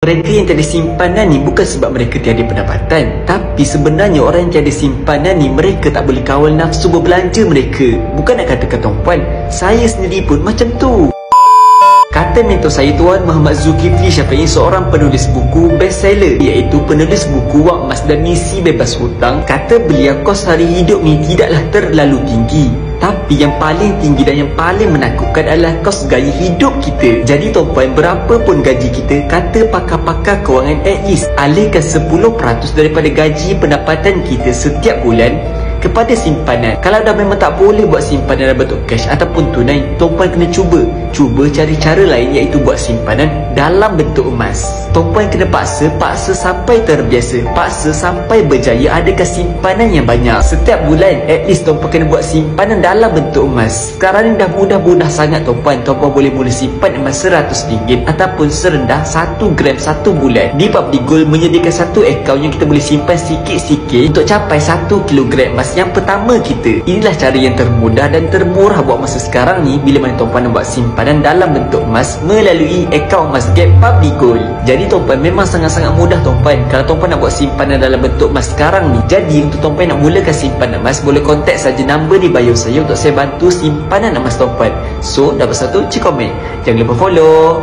Mereka yang tiada simpanan ni bukan sebab mereka tiada pendapatan, tapi sebenarnya orang yang tiada simpanan ni mereka tak boleh kawal nafsu berbelanja mereka. Bukan nak katakan tuan-puan, saya sendiri pun macam tu. Kata mentor saya Tuan Muhammad Zulkifli Syafi'i, seorang penulis buku bestseller, iaitu penulis buku Wang Emas dan Misi Bebas Hutang. Kata beliau, kos hari hidup ni tidaklah terlalu tinggi, tapi yang paling tinggi dan yang paling menakutkan adalah kos gaya hidup kita. Jadi tuan-puan, berapa pun gaji kita, kata pakar-pakar kewangan, at least alihkan 10% daripada gaji pendapatan kita setiap bulan kepada simpanan. Kalau dah memang tak boleh buat simpanan dalam bentuk cash ataupun tunai, tuan-puan kena cuba cari cara lain, iaitu buat simpanan dalam bentuk emas. Tuan-puan kena paksa sampai terbiasa, paksa sampai berjaya adakan simpanan yang banyak. Setiap bulan at least tuan-puan kena buat simpanan dalam bentuk emas. Sekarang ni dah mudah sangat tuan-puan. Tuan-puan boleh mula simpan emas RM100 ataupun serendah 1 gram 1 bulan. Di Public Gold menyediakan satu akaun yang kita boleh simpan sikit-sikit untuk capai 1 kilogram emas yang pertama kita. Inilah cara yang termudah dan termurah buat masa sekarang ni bila mana tuan-puan nak buat simpanan dalam bentuk emas melalui akaun Emasgap Public Gold. Jadi tuan-puan, memang sangat-sangat mudah tuan-puan kalau tuan-puan nak buat simpanan dalam bentuk emas sekarang ni. Jadi untuk tuan-puan nak mulakan simpanan emas, boleh kontak saja nombor di bio saya untuk saya bantu simpanan emas tuan-puan. So, dapat satu, cik komen. Jangan lupa follow.